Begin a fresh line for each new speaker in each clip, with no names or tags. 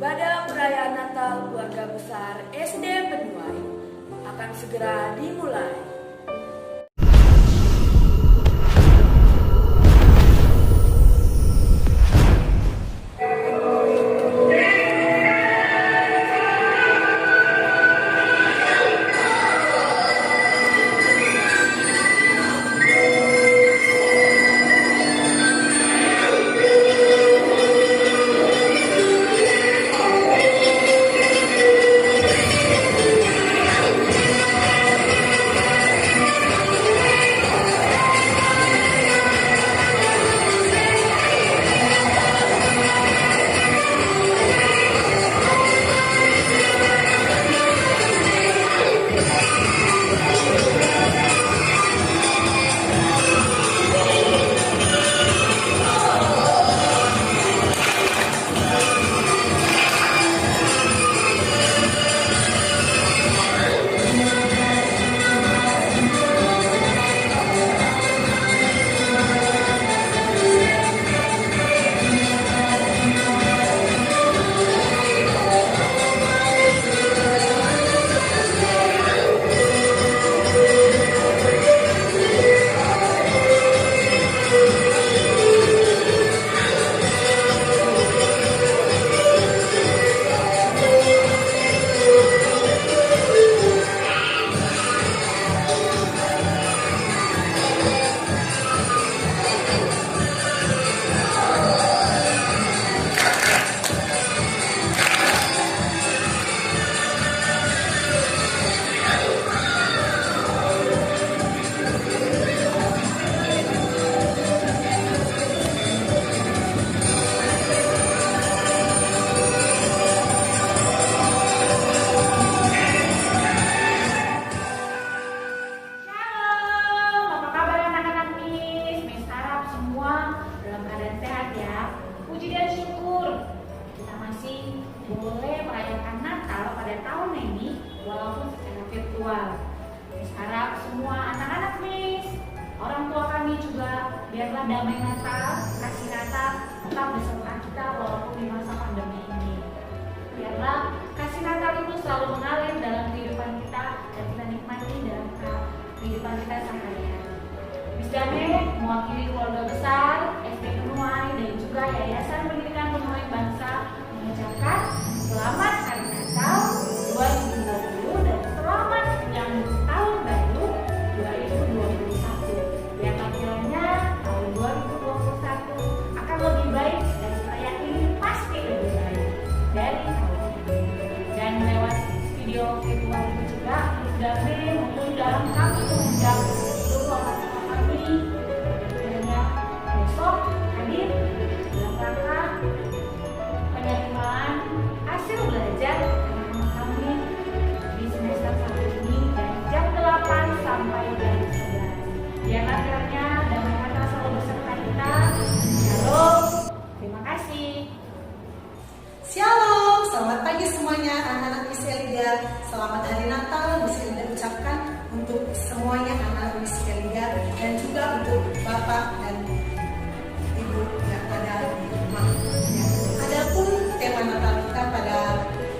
Ibadah perayaan Natal keluarga besar SD Penuai akan segera dimulai.
Boleh merayakan Natal pada tahun ini walaupun secara virtual. Harap semua anak-anak Miss, orang tua kami juga biarlah damai Natal, kasih Natal tetap bersama kita walaupun di masa pandemi ini. Biarlah kasih Natal itu selalu mengalir dalam kehidupan kita dan kita nikmati dalam kehidupan kita sehari-hari. Miss Dane mewakili keluarga besar SD Penuai dan juga Yayasan Pendidikan Penuai Bangsa mengucapkan selamat Hari Natal 2020 dan selamat menyambut tahun baru 2021. Biarlah kiranya tahun 2021 akan lebih baik dan saya ini pasti lebih baik dari tahun ini. Dan lewat video virtual itu juga Miss Dame mengundang kami mengundang seluruh anak-anak kami kiranya besok hadir dalam rangka penerimaan hasil belajar anak-anak kami di semester 1 ini dari jam 8 sampai jam 11. Biarlah kiranya damai Natal selalu beserta kita. Shalom, terima kasih.
Shalom, selamat pagi semuanya anak-anak Miss Elida. Selamat Hari Natal Miss Elida ucapkan untuk semuanya anak-anak Miss Elida dan juga untuk Bapak dan Ibu yang ada di rumah. Ya. Adapun tema Natal kita pada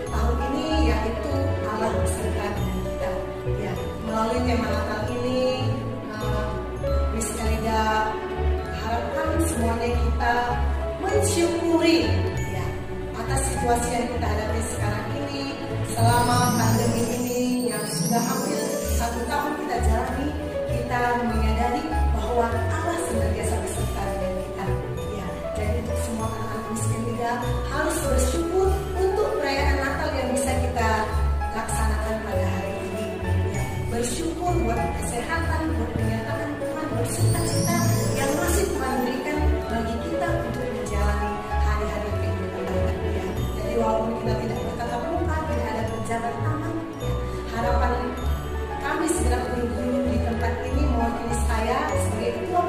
tahun ini yaitu Allah beserta dengan kita. Ya, melalui tema Natal ini Miss Elida harapkan semuanya kita mensyukuri ya atas situasi yang kita hadapi sekarang ini selama pandemi ini yang sudah hampir 1 tahun kita jalani. Kita menyadari bahwa Allah senantiasa beserta dengan kita. Ya, jadi untuk semua anak-anak Miss Elida harus bersyukur untuk perayaan Natal yang bisa kita laksanakan pada hari ini. Ya, bersyukur buat kesehatan, buat penyertaan Tuhan, bersukacita yang masih Tuhan berikan bagi kita untuk menjalani hari-hari kehidupan kita. Ya, jadi walaupun kita tidak bertatap muka, tidak ada berjabat tangan, ya, harapan kami segera berkunjung di tempat ini mewakili saya sebagai ketua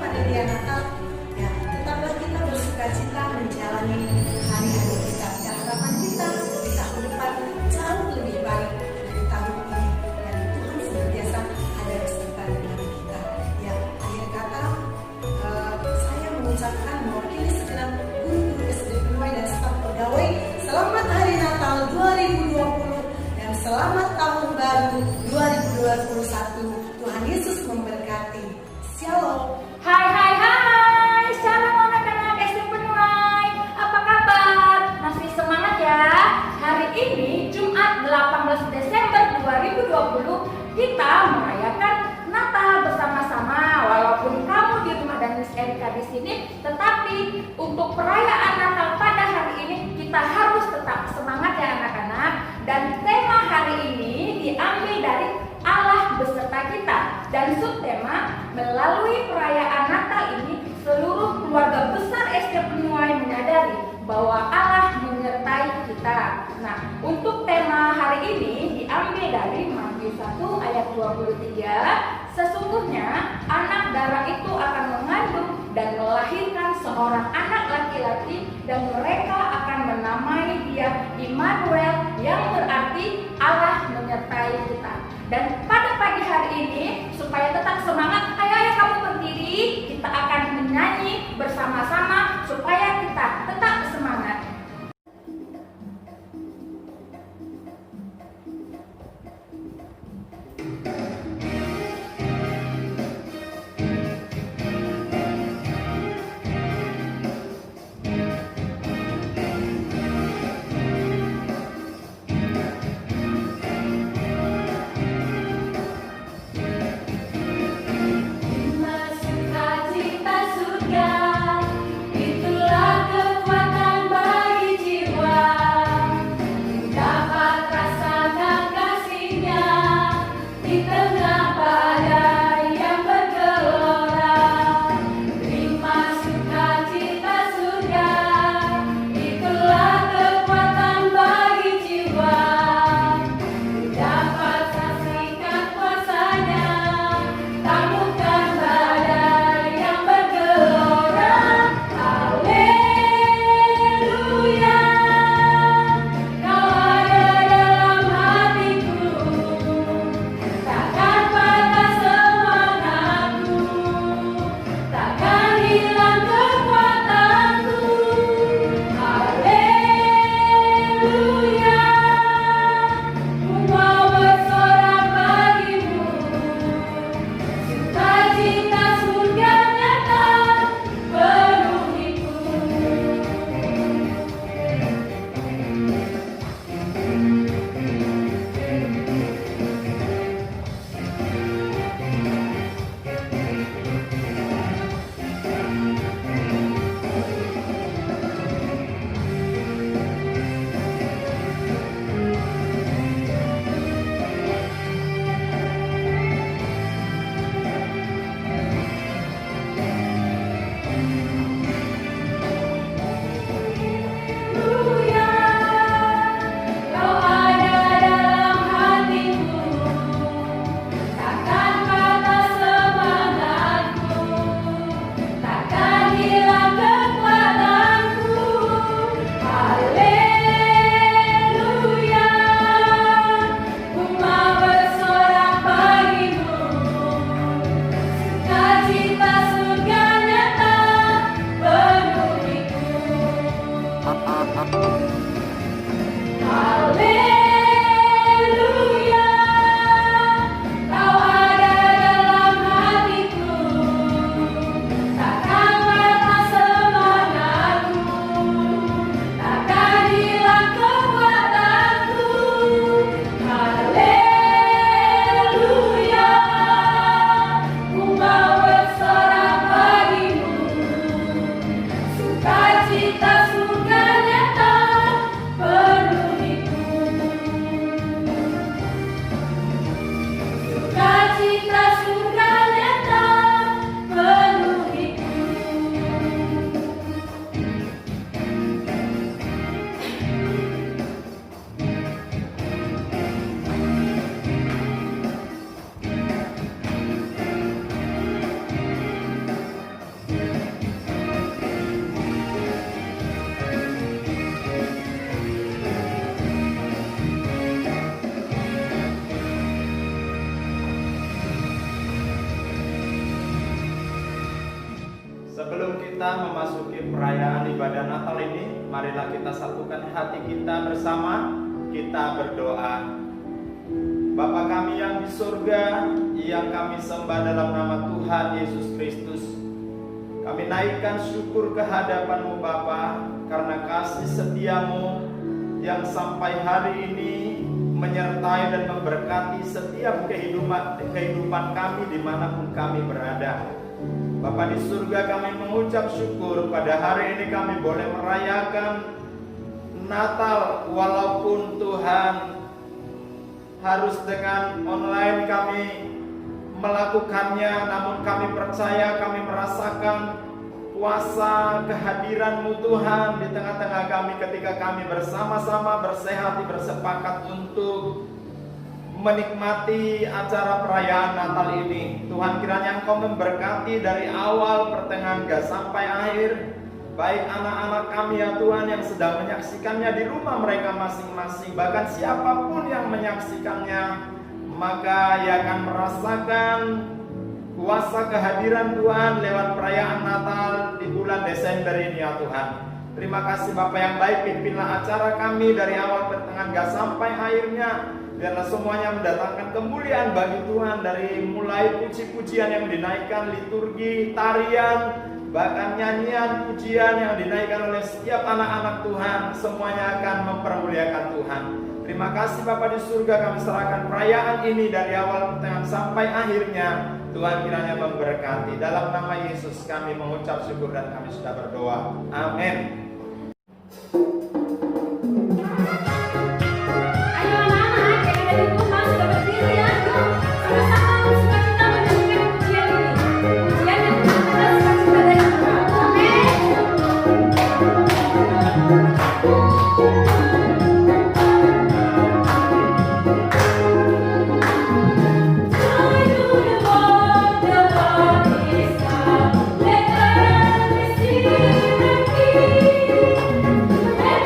selamat tahun baru 2021. Tuhan Yesus memberkati. Shalom.
Hai, shalom anak-anak SD Penuai. Apa kabar? Masih semangat ya? Hari ini Jumat 18 Desember 2020 kita merayakan Natal bersama-sama. Walaupun kamu di rumah dan Miss Erika di sini, tetapi untuk perayaan Natal pada hari ini kita harus tetap semangat ya anak-anak. Dan tema hari ini diambil dari Allah beserta kita, dan subtema melalui perayaan Natal ini seluruh keluarga besar SD Penuai menyadari bahwa Allah menyertai kita. Nah, untuk tema hari ini diambil dari Matius 1 ayat 23. Sesungguhnya anak darah itu akan mengandung dan melahirkan seorang anak laki-laki, dan mereka akan menamai dia Immanuel, yang berarti Allah menyertai kita. Dan pada pagi hari ini, supaya tetap semangat, ayo kamu berdiri, kita akan menyanyi bersama-sama supaya kita tetap semangat.
Sebelum kita memasuki perayaan ibadah Natal ini, marilah kita satukan hati kita bersama, kita berdoa. Bapa kami yang di surga, yang kami sembah dalam nama Tuhan Yesus Kristus. Kami naikkan syukur ke hadapan-Mu Bapa, karena kasih setiamu yang sampai hari ini menyertai dan memberkati setiap kehidupan kami dimanapun kami berada. Bapa di surga, kami mengucap syukur pada hari ini kami boleh merayakan Natal, walaupun Tuhan harus dengan online kami melakukannya, namun kami percaya, kami merasakan kuasa kehadiran-Mu Tuhan di tengah-tengah kami ketika kami bersama-sama bersehati bersepakat untuk menikmati acara perayaan Natal ini. Tuhan, kiranya Engkau memberkati dari awal pertengahan hingga sampai akhir, baik anak-anak kami ya Tuhan yang sedang menyaksikannya di rumah mereka masing-masing, bahkan siapapun yang menyaksikannya, maka ia akan merasakan kuasa kehadiran Tuhan lewat perayaan Natal di bulan Desember ini ya Tuhan. Terima kasih Bapa yang baik, pimpinlah acara kami dari awal pertengahan hingga sampai akhirnya. Biarlah semuanya mendatangkan kemuliaan bagi Tuhan, dari mulai puji-pujian yang dinaikkan, liturgi, tarian, bahkan nyanyian, pujian yang dinaikkan oleh setiap anak-anak Tuhan, semuanya akan mempermuliakan Tuhan. Terima kasih Bapa di surga, kami serahkan perayaan ini dari awal pertengahan sampai akhirnya. Tuhan kiranya memberkati. Dalam nama Yesus kami mengucap syukur dan kami sudah berdoa. Amin.
Let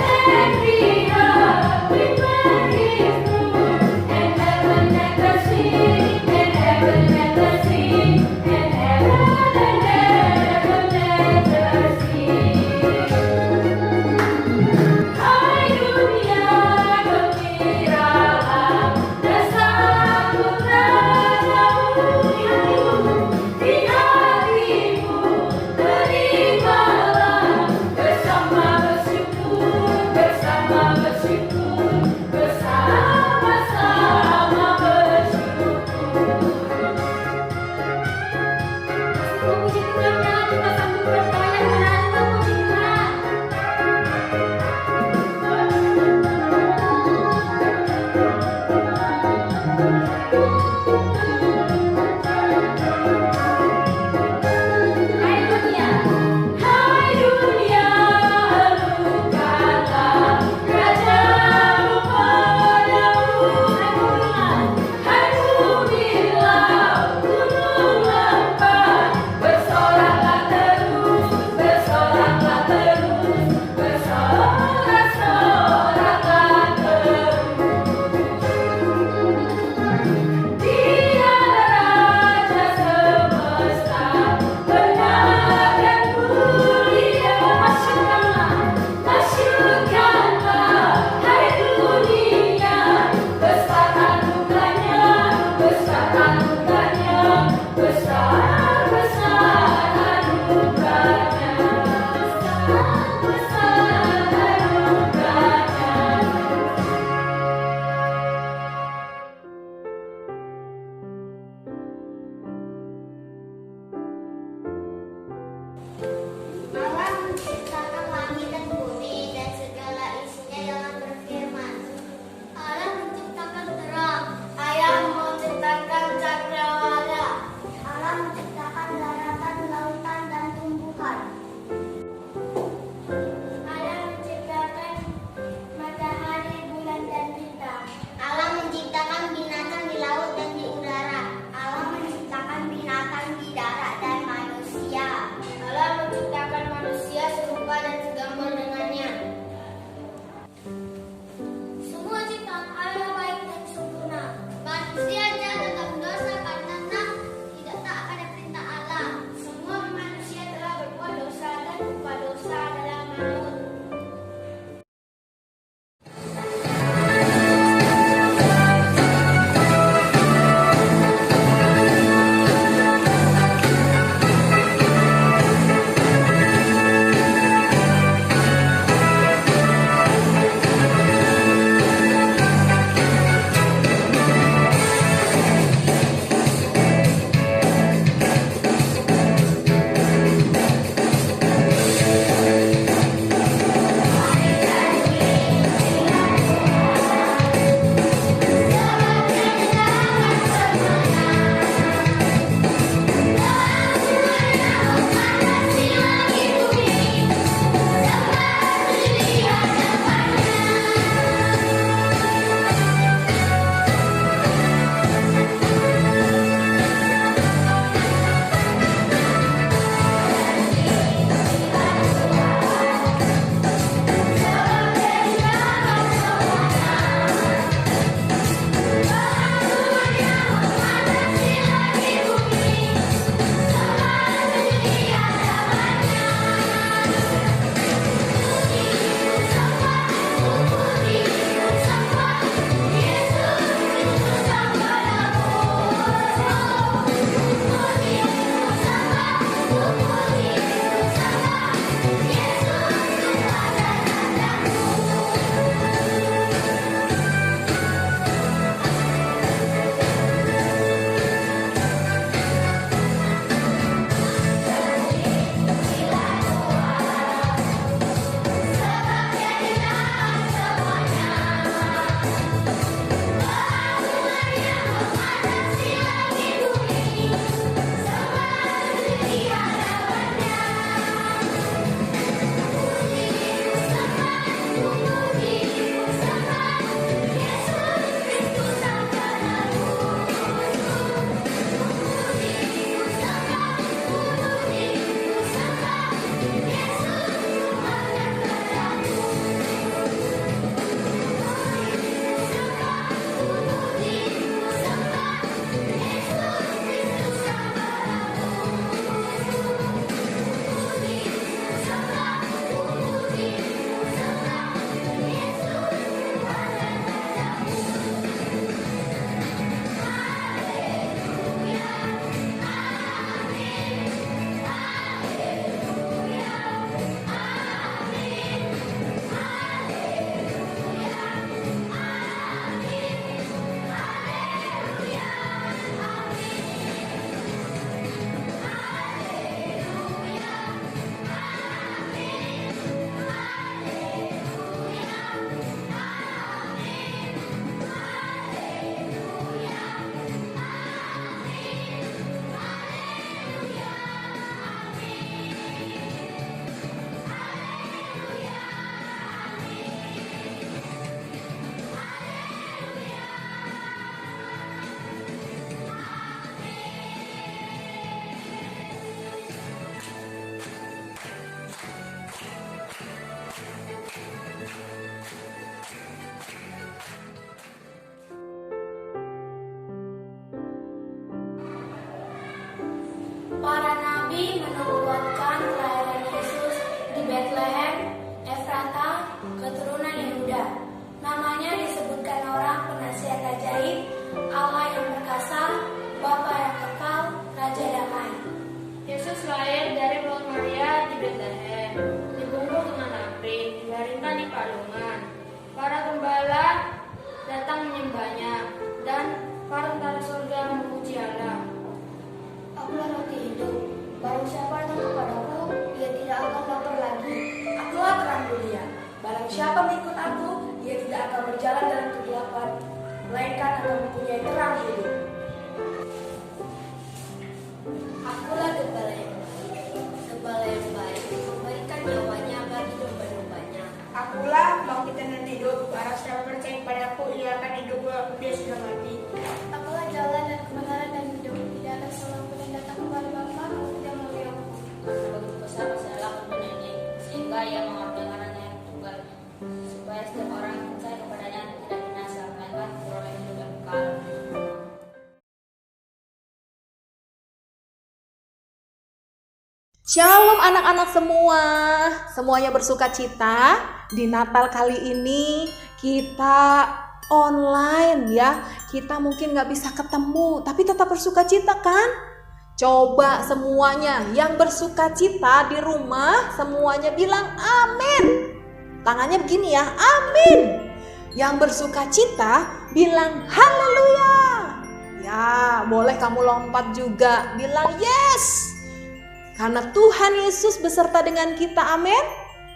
berjalan dalam kegelapan, melainkan akan mempunyai terang hidup.
Akulah gembala yang baik. Gembala yang baik memberikan nyawanya bagi domba-dombanya.
Akulah bangkit dan hidup. Barang siapa percaya kepadaku, ia akan hidup walaupun dia sudah mati.
Akulah jalan dan kebenaran dan hidup. Tidak ada seorang pun yang datang kepada Bapa kalau tidak melalui aku. Karena begitu besar adalah kebenarannya, sehingga ia mengorbankan anaknya yang tunggal, supaya setiap orang yang percaya kepadanya tidak binasa, melainkan beroleh hidup yang kekal.
Shalom anak-anak semua, semuanya bersuka cita. Di Natal kali ini kita online ya. Kita mungkin gak bisa ketemu, tapi tetap bersuka cita kan? Coba semuanya yang bersuka cita di rumah, semuanya bilang amin. Tangannya begini ya, amin. Yang bersuka cita bilang haleluya. Ya, boleh kamu lompat juga, bilang yes. Karena Tuhan Yesus beserta dengan kita, amin.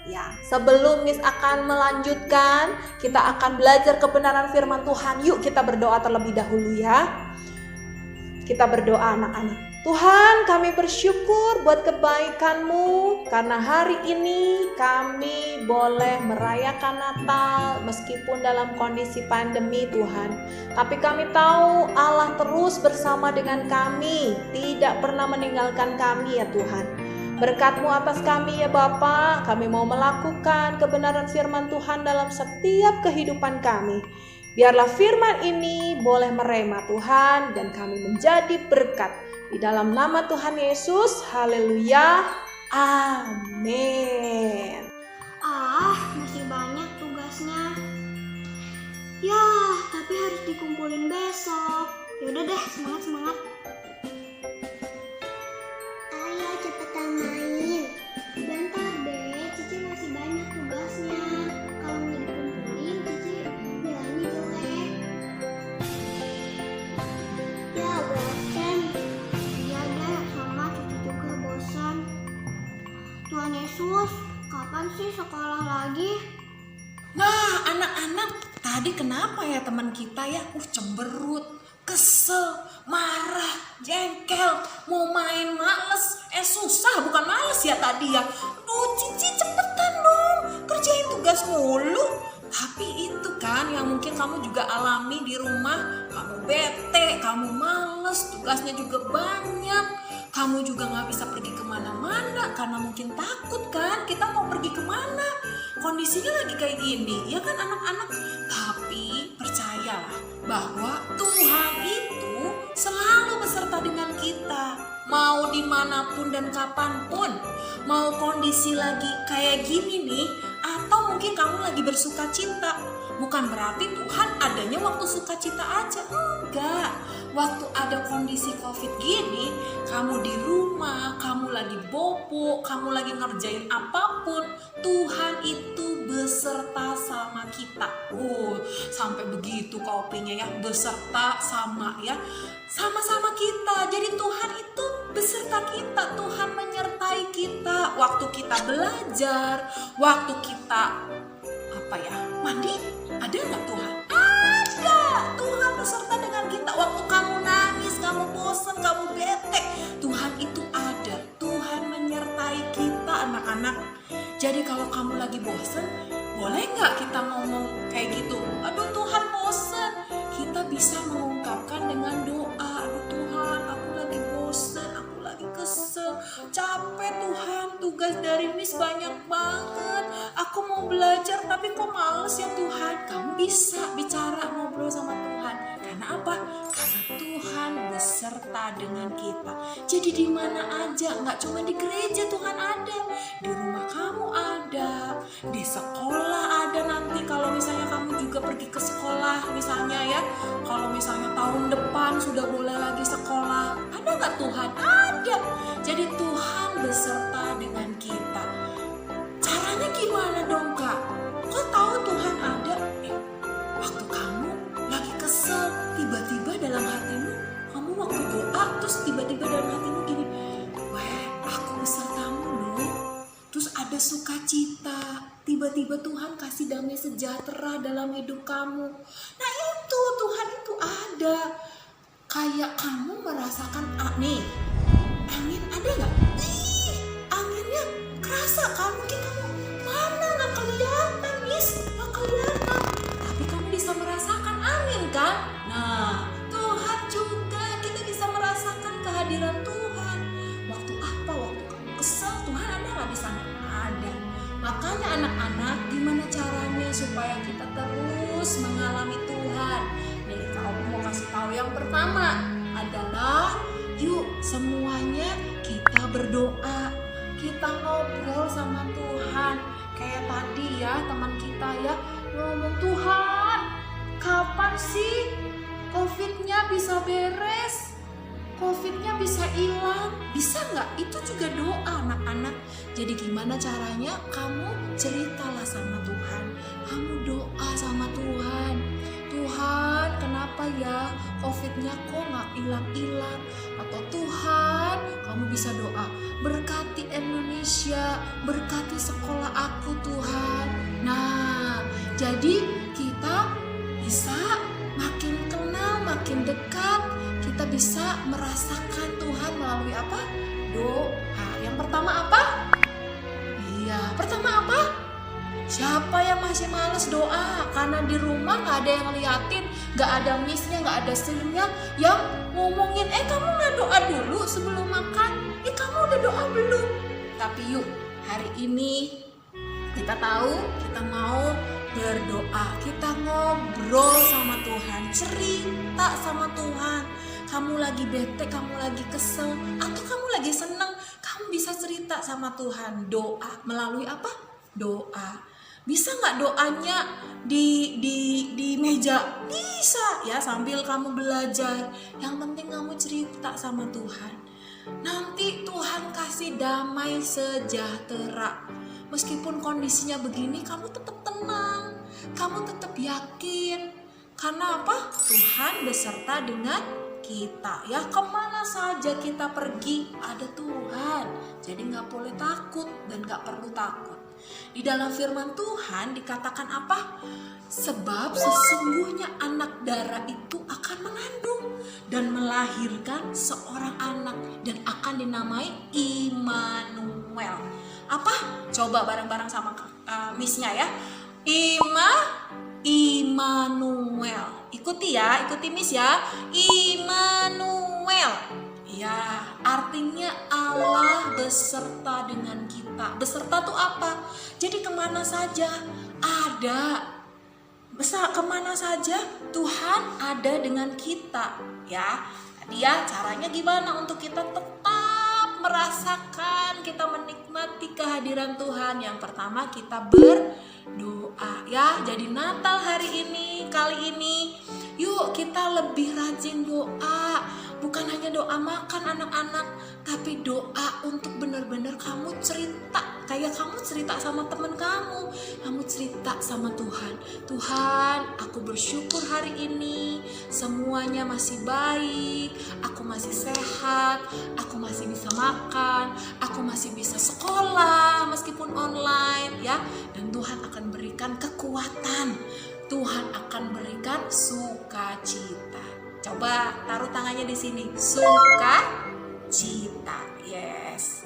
Ya, sebelum Miss akan melanjutkan, kita akan belajar kebenaran firman Tuhan. Yuk kita berdoa terlebih dahulu ya. Kita berdoa anak-anak. Tuhan, kami bersyukur buat kebaikan-Mu karena hari ini kami boleh merayakan Natal meskipun dalam kondisi pandemi Tuhan. Tapi kami tahu Allah terus bersama dengan kami, tidak pernah meninggalkan kami ya Tuhan. Berkat-Mu atas kami ya Bapa, kami mau melakukan kebenaran firman Tuhan dalam setiap kehidupan kami. Biarlah firman ini boleh merema Tuhan dan kami menjadi berkat. Di dalam nama Tuhan Yesus, haleluya, amin.
Masih banyak tugasnya. Ya, tapi harus dikumpulin besok. Yaudah deh, semangat. Ayo cepetan main. Bentar deh, Cici masih banyak tugasnya. Kalau nggak dikumpulin, Cici bilangnya jelek. Ya, bosan. Iya deh, sama Cici juga bosan. Tuhan Yesus, kapan sih sekolah lagi?
Nah anak-anak, tadi kenapa ya teman kita ya? Cemberut, kesel, marah, jengkel, mau main males. Susah bukan males ya tadi ya. Cici cepetan dong, kerjain tugas mulu. Tapi itu kan yang mungkin kamu juga alami di rumah. Kamu bete, kamu males, tugasnya juga banyak. Kamu juga gak bisa pergi kemana-mana karena mungkin takut kan kita mau pergi kemana. Kondisinya lagi kayak gini, ya kan anak-anak? Tapi percayalah bahwa Tuhan itu selalu beserta dengan kita. Mau dimanapun dan kapanpun. Mau kondisi lagi kayak gini nih, atau mungkin kamu lagi bersuka cita. Bukan berarti Tuhan adanya waktu sukacita aja, enggak. Waktu ada kondisi COVID gini, kamu di rumah, kamu lagi bobo, kamu lagi ngerjain apapun, Tuhan itu beserta sama kita. Sampai begitu kopinya ya, beserta sama ya, sama-sama kita. Jadi Tuhan itu beserta kita, Tuhan menyertai kita. Waktu kita belajar, waktu kita mandi, ada nggak Tuhan? Ada, Tuhan beserta dengan kita. Waktu kamu nangis, kamu bosan, kamu bete, Tuhan itu ada. Tuhan menyertai kita anak-anak. Jadi kalau kamu lagi bosan, boleh nggak kita ngomong kayak gitu? Aduh Tuhan bosan. Kita bisa mengungkapkan dengan doa. Aduh Tuhan, aku lagi bosan, aku lagi kesel, capek Tuhan, tugas dari Miss banyak banget. Aku mau belajar tapi kok males ya Tuhan. Kamu bisa bicara, ngobrol sama Tuhan. Karena apa? Karena Tuhan beserta dengan kita. Jadi di mana aja, nggak cuma di gereja Tuhan ada, di rumah kamu ada, di sekolah ada. Nanti kalau misalnya kamu juga pergi ke sekolah misalnya ya, kalau misalnya tahun depan sudah boleh lagi sekolah, ada nggak Tuhan? Ada. Jadi Tuhan beserta dengan kita. Caranya gimana dong Kak? Kok tahu Tuhan ada? Waktu kamu lagi kesel, tiba-tiba dalam hatimu, kamu waktu doa, terus tiba-tiba dalam hatimu gini, aku besertamu loh. Terus ada sukacita, tiba-tiba Tuhan kasih damai sejahtera dalam hidup kamu. Nah itu Tuhan itu ada. Kayak kamu merasakan nih, angin ada nggak? Ih, anginnya kerasa kan? Mungkin kamu mana nggak kelihatan, nggak kelihatan. Tapi kamu bisa merasakan angin kan? Nah, Tuhan juga kita bisa merasakan kehadiran Tuhan. Waktu apa? Waktu kamu kesel, Tuhan ada nggak di sana? Ada. Makanya anak-anak, gimana caranya supaya kita terus mengalami Tuhan? Nih, kalau mau kasih tahu yang pertama adalah yuk semuanya kita berdoa, kita ngobrol sama Tuhan. Kayak tadi ya teman kita ya ngomong, Tuhan kapan sih COVID-nya bisa beres? COVID-nya bisa hilang, bisa nggak? Itu juga doa anak-anak. Jadi gimana caranya? Kamu ceritalah sama Tuhan, kamu doa sama Tuhan. Tuhan, kenapa ya COVID-nya kok nggak hilang-hilang? Atau Tuhan, kamu bisa doa, berkati Indonesia, berkati sekolah aku Tuhan. Nah, jadi kita bisa makin kenal, makin dekat. Kita bisa merasakan Tuhan melalui apa? Doa. Yang pertama apa? Iya, pertama apa? Siapa yang masih males doa? Karena di rumah gak ada yang ngeliatin, gak ada misnya, gak ada sirnya yang ngomongin, kamu gak doa dulu sebelum makan? Kamu udah doa belum? Tapi yuk, hari ini kita tahu, kita mau berdoa, kita ngobrol sama Tuhan, cerita sama Tuhan. Kamu lagi bete, kamu lagi kesel, atau kamu lagi seneng, kamu bisa cerita sama Tuhan. Doa melalui apa? Doa. Bisa nggak doanya di meja? Bisa ya, sambil kamu belajar. Yang penting kamu cerita sama Tuhan. Nanti Tuhan kasih damai sejahtera. Meskipun kondisinya begini, kamu tetap tenang, kamu tetap yakin. Karena apa? Tuhan beserta dengan kita ya. Kemana saja kita pergi ada Tuhan. Jadi nggak boleh takut dan nggak perlu takut. Di dalam firman Tuhan dikatakan apa? Sebab sesungguhnya anak darah itu akan mengandung dan melahirkan seorang anak dan akan dinamai Immanuel. Apa? Coba bareng-bareng sama Miss-nya ya. Immanuel. Ikuti ya, ikuti Miss ya. Immanuel. Ya, artinya Allah beserta dengan kita. Beserta tuh apa? Jadi kemana saja ada. Kemana saja Tuhan ada dengan kita. Ya, tadi ya caranya gimana untuk kita tetap merasakan, kita menikmati kehadiran Tuhan. Yang pertama kita berdoa ya. Jadi Natal hari ini, kali ini, yuk kita lebih rajin doa. Bukan hanya doa makan anak-anak, tapi doa untuk benar-benar kamu cerita. Kayak kamu cerita sama teman kamu cerita sama Tuhan. Tuhan, aku bersyukur hari ini semuanya masih baik, aku masih sehat, aku masih bisa makan, aku masih bisa sekolah meskipun online ya. Dan Tuhan akan berikan kekuatan, Tuhan akan berikan sukacita. Coba taruh tangannya di sini. Sukacita. Yes.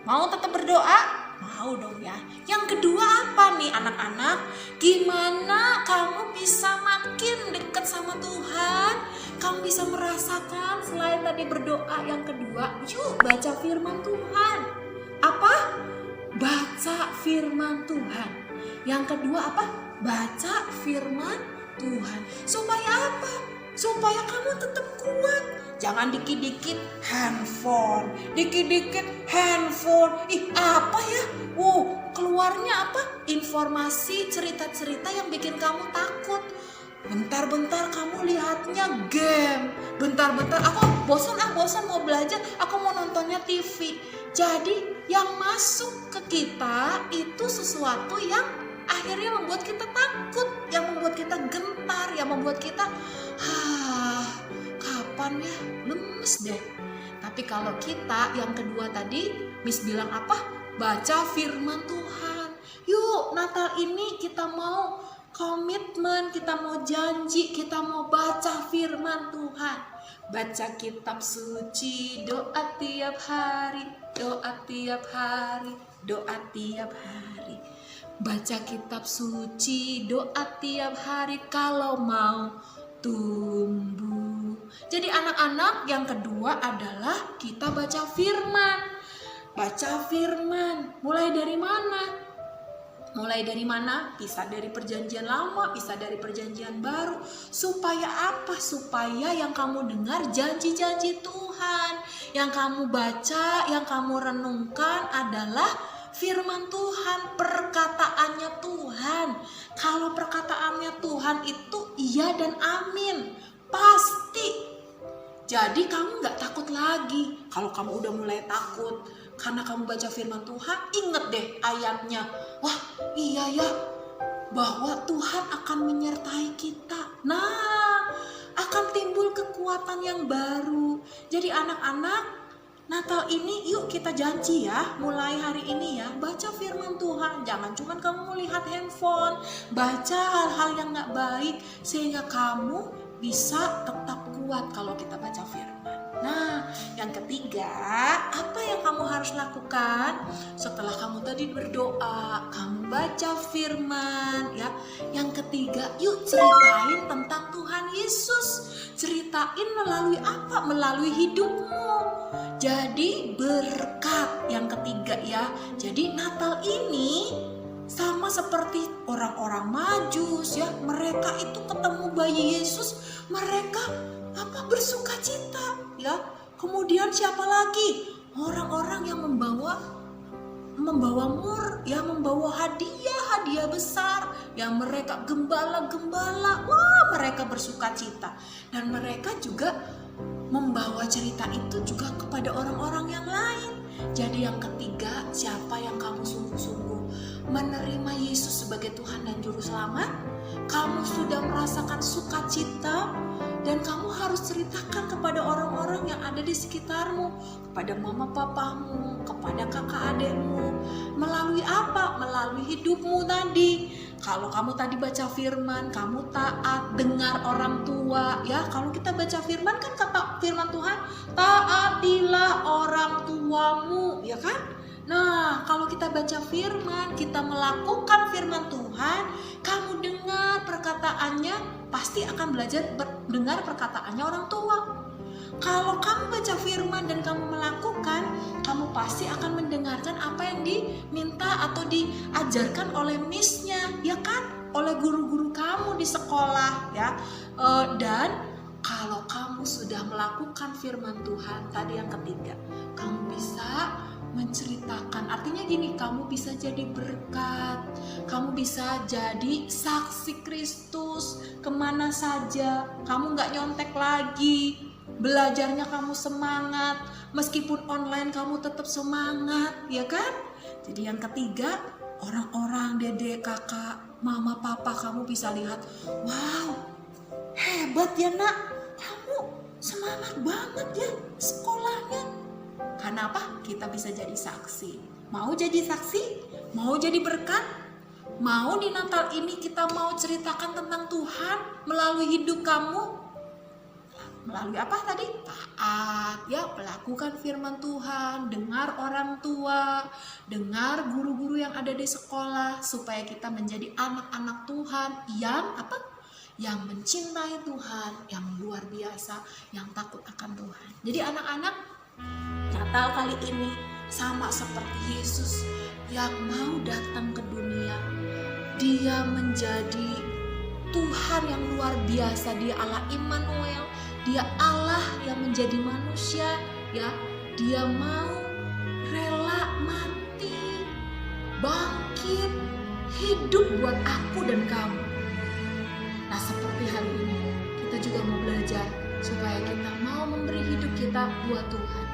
Mau tetap berdoa? Mau dong ya. Yang kedua apa nih anak-anak? Gimana kamu bisa makin dekat sama Tuhan? Kamu bisa merasakan selain tadi berdoa. Yang kedua, yuk baca firman Tuhan. Apa? Baca firman Tuhan. Yang kedua apa? Baca firman Tuhan. Supaya apa? Supaya kamu tetap kuat. Jangan dikit-dikit handphone. Ih, apa ya? Keluarnya apa? Informasi, cerita-cerita yang bikin kamu takut. Bentar-bentar kamu lihatnya game. Bentar-bentar aku bosan mau belajar, aku mau nontonnya TV. Jadi yang masuk ke kita itu sesuatu yang akhirnya membuat kita takut, yang membuat kita gentar, yang membuat kita kapan ya, lemes deh. Tapi kalau kita yang kedua tadi Miss bilang apa? Baca firman Tuhan. Yuk, Natal ini kita mau komitmen, kita mau janji, kita mau baca firman Tuhan. Baca kitab suci, doa tiap hari, doa tiap hari, doa tiap hari. Baca kitab suci, doa tiap hari kalau mau tumbuh. Jadi anak-anak, yang kedua adalah kita baca firman. Baca firman, mulai dari mana? Mulai dari mana? Bisa dari perjanjian lama, bisa dari perjanjian baru. Supaya apa? Supaya yang kamu dengar janji-janji Tuhan. Yang kamu baca, yang kamu renungkan adalah firman Tuhan, perkataannya Tuhan. Kalau perkataannya Tuhan itu iya dan amin, pasti. Jadi kamu gak takut lagi. Kalau kamu udah mulai takut karena kamu baca firman Tuhan, inget deh ayatnya. Wah, iya ya, bahwa Tuhan akan menyertai kita. Nah, akan timbul kekuatan yang baru. Jadi anak-anak, Natal ini yuk kita janji ya, mulai hari ini ya, baca firman Tuhan. Jangan cuma kamu melihat handphone, baca hal-hal yang gak baik, sehingga kamu bisa tetap kuat kalau kita baca firman. Nah, yang ketiga, apa yang kamu harus lakukan setelah kamu tadi berdoa, kamu baca firman ya. Yang ketiga, yuk ceritain tentang Tuhan Yesus. Ceritain melalui apa? Melalui hidupmu. Jadi berkat yang ketiga ya. Jadi Natal ini sama seperti orang-orang Majus ya. Mereka itu ketemu bayi Yesus, mereka bersuka cita ya. Kemudian siapa lagi? Orang-orang yang membawa mur ya, membawa hadiah besar ya. Mereka gembala-gembala, wah mereka bersuka cita. Dan mereka juga membawa cerita itu juga kepada orang-orang yang lain. Jadi yang ketiga, siapa yang kamu sungguh-sungguh menerima Yesus sebagai Tuhan dan Juru Selamat, kamu sudah merasakan sukacita, dan kamu harus ceritakan kepada orang-orang yang ada di sekitarmu, kepada mama papamu, kepada kakak adekmu. Melalui apa? Melalui hidupmu tadi. Kalau kamu tadi baca firman, kamu taat, dengar orang tua ya. Kalau kita baca firman kan kata firman Tuhan, taatilah orang tuamu, ya kan? Nah, kalau kita baca firman, kita melakukan firman Tuhan, kamu dengar perkataannya, pasti akan belajar dengar perkataannya orang tua. Kalau kamu baca firman dan kamu melakukan, kamu pasti akan mendengarkan apa yang diminta atau diajarkan oleh miss-nya, ya kan? Oleh guru-guru kamu di sekolah, ya. Dan kalau kamu sudah melakukan firman Tuhan, tadi yang ketiga, kamu bisa menceritakan. Artinya gini, kamu bisa jadi berkat, kamu bisa jadi saksi Kristus kemana saja. Kamu gak nyontek lagi, belajarnya kamu semangat, meskipun online kamu tetap semangat, ya kan? Jadi yang ketiga, orang-orang dede, kakak, mama, papa, kamu bisa lihat, wow, hebat ya nak, kamu semangat banget ya sekolahnya. Karena apa? Kita bisa jadi saksi. Mau jadi saksi? Mau jadi berkat? Mau di Natal ini kita mau ceritakan tentang Tuhan melalui hidup kamu? Melalui apa tadi? Taat ya, melakukan firman Tuhan, dengar orang tua, dengar guru-guru yang ada di sekolah, supaya kita menjadi anak-anak Tuhan yang apa? Yang mencintai Tuhan, yang luar biasa, yang takut akan Tuhan. Jadi anak-anak, Natal kali ini sama seperti Yesus yang mau datang ke dunia. Dia menjadi Tuhan yang luar biasa. Dia Allah Immanuel. Dia Allah yang menjadi manusia, ya. Dia mau rela mati, bangkit, hidup buat aku dan kamu. Nah, seperti hari ini kita juga mau belajar supaya kita mau memberi hidup kita buat Tuhan.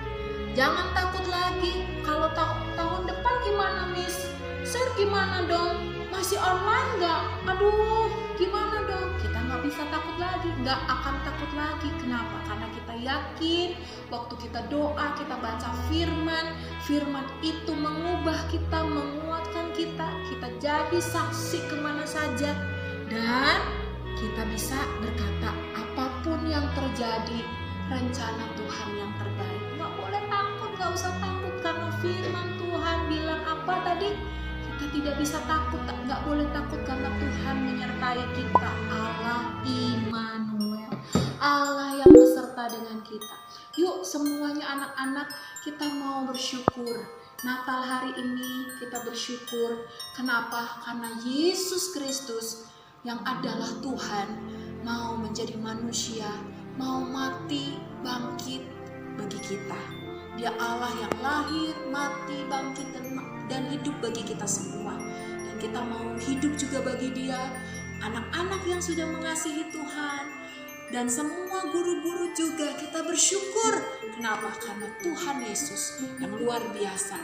Jangan takut lagi. Kalau tahun depan gimana, Miss? Sir, gimana dong? Masih online nggak? Aduh, gimana dong? Kita nggak bisa takut lagi. lagi, nggak akan takut lagi. Kenapa? Karena kita yakin waktu kita doa, kita baca firman, firman itu mengubah kita, menguatkan kita jadi saksi kemana saja, dan kita bisa berkata apapun yang terjadi, rencana Tuhan yang terbaik. Nggak boleh takut, nggak usah takut, karena firman Tuhan bilang apa tadi? Kita tidak bisa takut, nggak boleh takut karena Tuhan menyertai kita. Allah Immanuel, Allah yang beserta dengan kita. Yuk semuanya anak-anak, kita mau bersyukur. Natal hari ini kita bersyukur. Kenapa? Karena Yesus Kristus yang adalah Tuhan mau menjadi manusia, mau mati, bangkit bagi kita. Dia Allah yang lahir, mati, bangkit, dan hidup bagi kita semua. Dan kita mau hidup juga bagi Dia. Anak-anak yang sudah mengasihi Tuhan, dan semua guru-guru juga kita bersyukur. Kenapa? Karena Tuhan Yesus yang luar biasa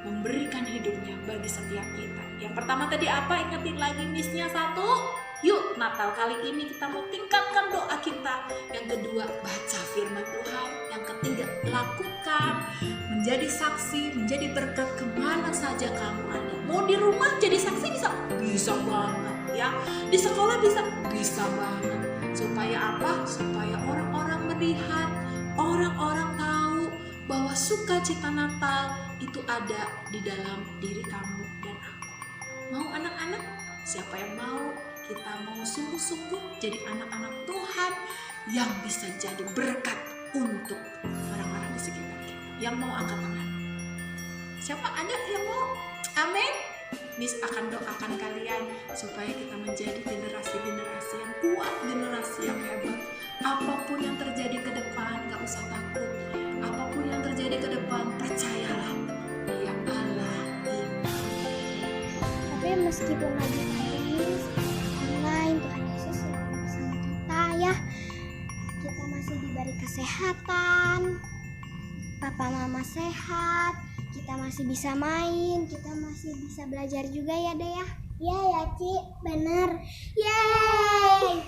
memberikan hidupnya bagi setiap kita. Yang pertama tadi apa? Ingetin lagi missnya 1. Yuk Natal kali ini kita mau tingkatkan doa kita. Yang kedua, baca firman Tuhan. Yang ketiga, lakukan, menjadi saksi, menjadi berkat kemana saja kamu ada. Mau di rumah jadi saksi bisa banget ya. Di sekolah bisa banget. Supaya apa? Supaya orang-orang melihat, orang-orang tahu bahwa sukacita Natal itu ada di dalam diri kamu dan aku. Mau anak-anak? Siapa yang mau? Kita mau sungguh-sungguh jadi anak-anak Tuhan yang bisa jadi berkat untuk orang-orang di sekitar kita. Yang mau angkat tangan? Siapa ada yang mau? Amin. Miss akan doakan kalian supaya kita menjadi generasi-generasi yang kuat, generasi yang hebat. Apapun yang terjadi ke depan, gak usah takut. Apapun yang terjadi ke depan, percayalah. Dia Allah
Tapi meskipun lagi pandemi online, Tuhan Yesus selalu bersama kita ya. Kita masih diberi kesehatan, papa mama sehat, kita masih bisa main, kita masih bisa belajar juga ya Dea ya. Iya ya Ci, bener. Yeay.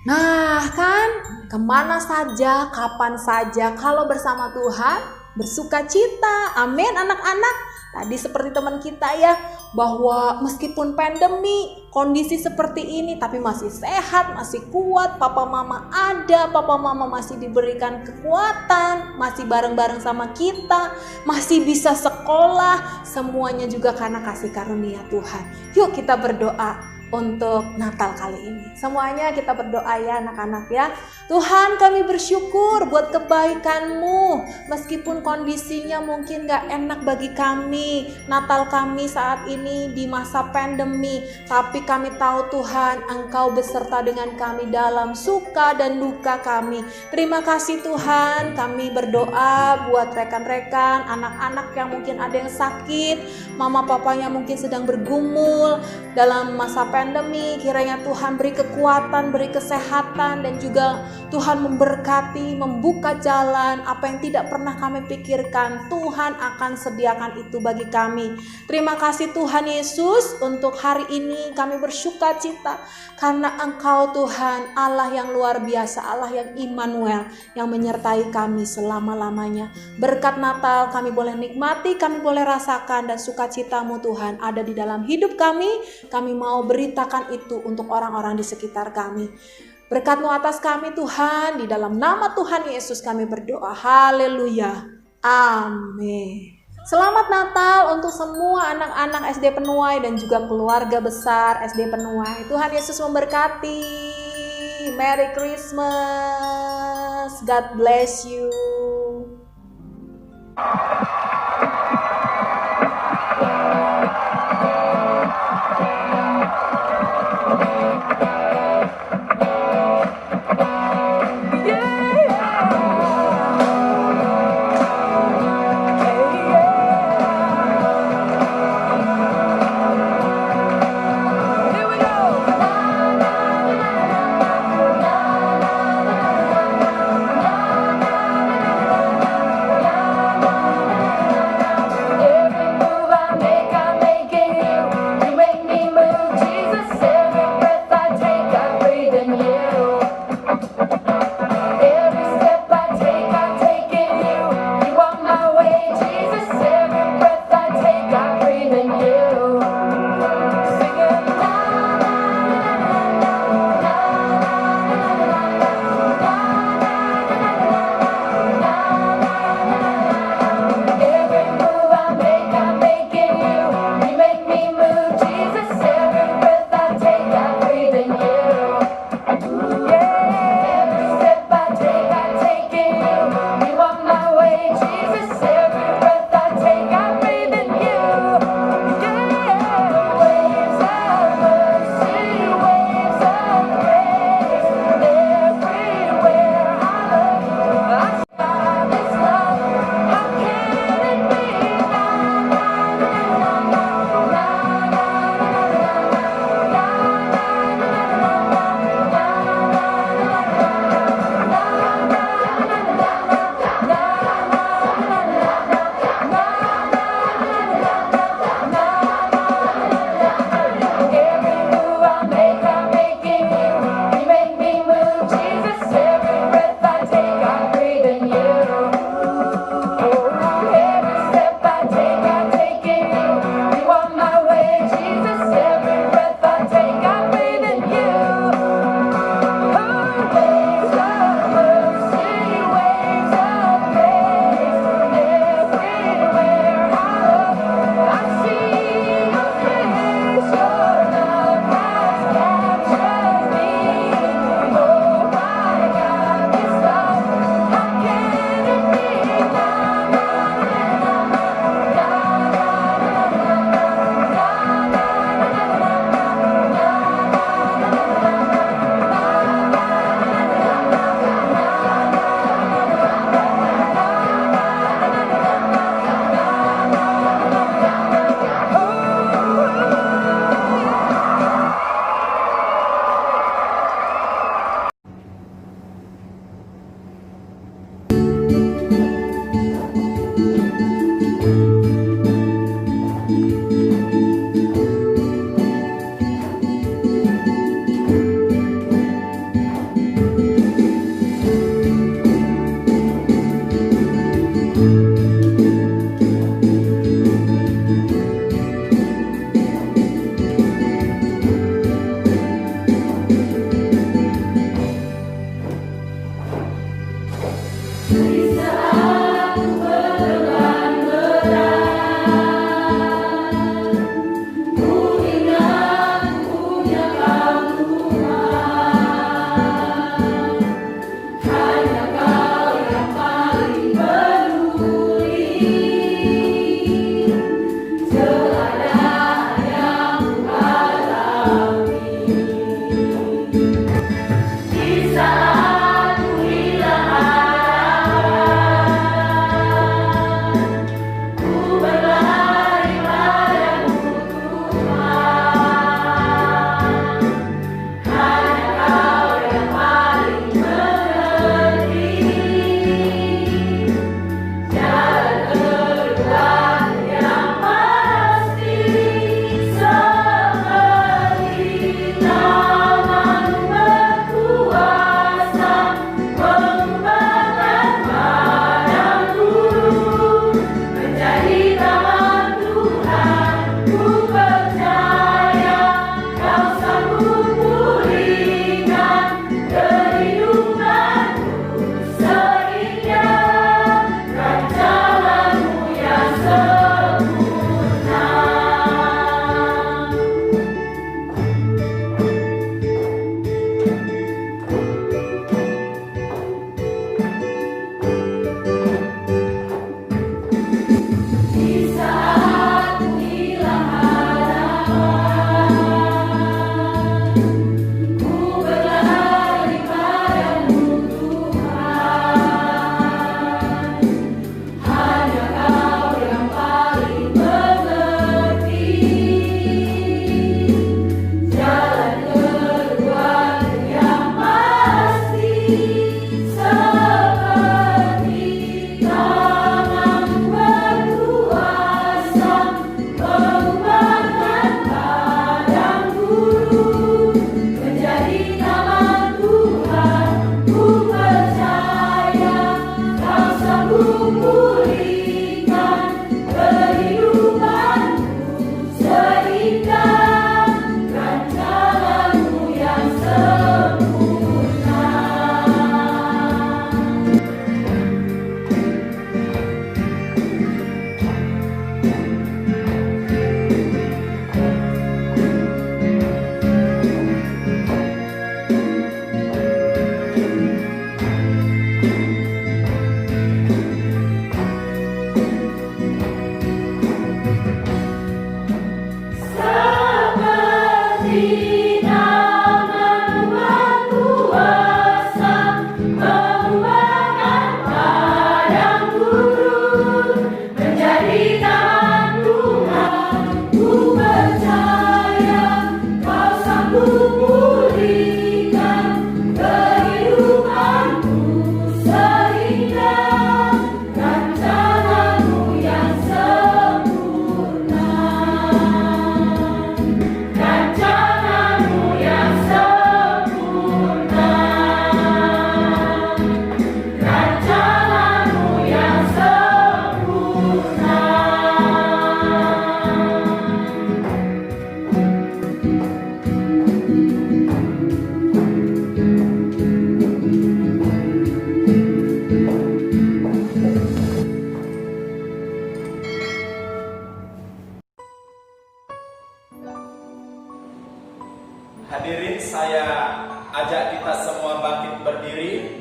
Nah kan, kemana saja, kapan saja, kalau bersama Tuhan, bersuka cita. Amin anak-anak. Tadi seperti teman kita ya, bahwa meskipun pandemi, kondisi seperti ini, tapi masih sehat, masih kuat, papa mama ada, papa mama masih diberikan kekuatan, masih bareng-bareng sama kita, masih bisa sekolah, semuanya juga karena kasih karunia Tuhan. Yuk kita berdoa untuk Natal kali ini. Semuanya kita berdoa ya anak-anak ya. Tuhan, kami bersyukur buat kebaikan-Mu. Meskipun kondisinya mungkin gak enak bagi kami, Natal kami saat ini di masa pandemi, tapi kami tahu Tuhan, Engkau beserta dengan kami dalam suka dan duka kami. Terima kasih Tuhan, kami berdoa buat rekan-rekan, anak-anak yang mungkin ada yang sakit, mama papanya mungkin sedang bergumul dalam masa pandemi. Kiranya Tuhan beri kekuatan, beri kesehatan, dan juga Tuhan memberkati, membuka jalan. Apa yang tidak pernah kami pikirkan, Tuhan akan sediakan itu bagi kami. Terima kasih Tuhan Yesus, untuk hari ini kami bersuka cita karena Engkau Tuhan Allah yang luar biasa, Allah yang Immanuel, yang menyertai kami selama-lamanya. Berkat Natal kami boleh nikmati, kami boleh rasakan, dan sukacita-Mu Tuhan ada di dalam hidup kami. Kami mau beritakan itu untuk orang-orang di sekitar kami. Berkat-Mu atas kami Tuhan, di dalam nama Tuhan Yesus kami berdoa. Haleluya. Amin. Selamat Natal untuk semua anak-anak SD Penuai dan juga keluarga besar SD Penuai. Tuhan Yesus memberkati. Merry Christmas. God bless you.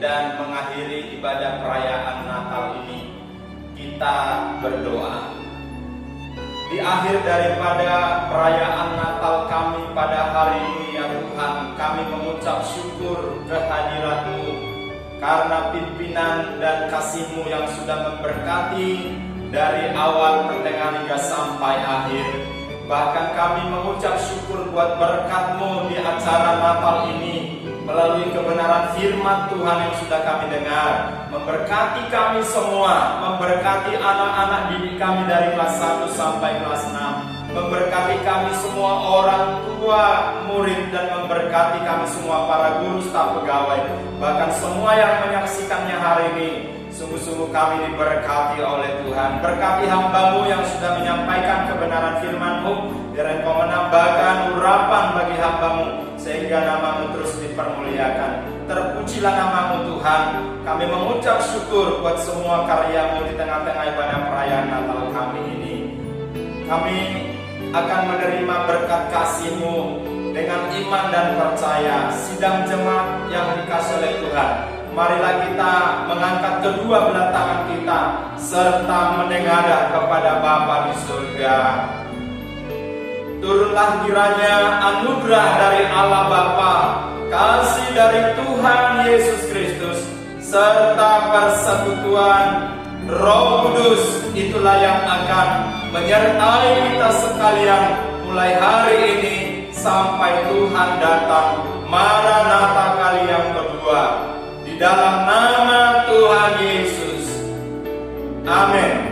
dan mengakhiri ibadah perayaan Natal ini, kita berdoa. Di akhir daripada perayaan Natal kami pada hari ini ya Tuhan, kami mengucap syukur kehadirat-Mu karena pimpinan dan kasih-Mu yang sudah memberkati dari awal, pertengahan hingga sampai akhir. Bahkan kami mengucap syukur buat berkat-Mu di acara Natal ini melalui kebenaran firman Tuhan yang sudah kami dengar. Memberkati kami semua, memberkati anak-anak didik kami dari kelas 1 sampai kelas 6, memberkati kami semua orang tua, murid, dan memberkati kami semua para guru, staf pegawai, bahkan semua yang menyaksikannya hari ini. Sungguh-sungguh kami diberkati oleh Tuhan. Berkati hamba-Mu yang sudah menyampaikan kebenaran firman-Mu, biar Engkau menambahkan urapan bagi hamba-Mu, sehingga nama-Mu terus dipermuliakan. Terpujilah nama-Mu Tuhan. Kami mengucap syukur buat semua karya-Mu di tengah-tengah ibadah perayaan Natal kami ini. Kami akan menerima berkat kasih-Mu dengan iman dan percaya. Sidang jemaat yang dikasihi oleh Tuhan, marilah kita mengangkat kedua belah tangan kita serta menengadah kepada Bapa di surga. Turunlah kiranya anugerah dari Allah Bapa, kasih dari Tuhan Yesus Kristus, serta persekutuan Roh Kudus, itulah yang akan menyertai kita sekalian mulai hari ini sampai Tuhan datang Maranatha kali yang kedua. Di dalam nama Tuhan Yesus. Amin.